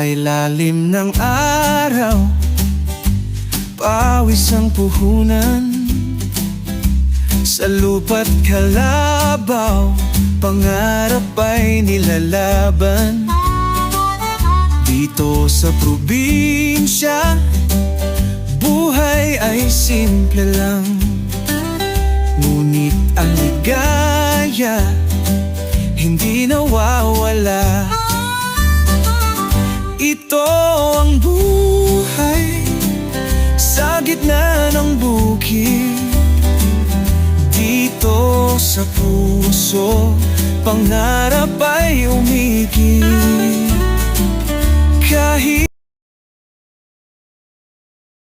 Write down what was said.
ilalim ng araw, pawis ang puhunan. Sa lupa't kalabaw, pangarap ay nilalaban. Dito sa probinsya, buhay ay simple lang. Ngunit ang ligaya, hindi nawawala. Ito ang buhay sa gitna ng bukid. Dito sa puso, pangarap ay umigit. Kahit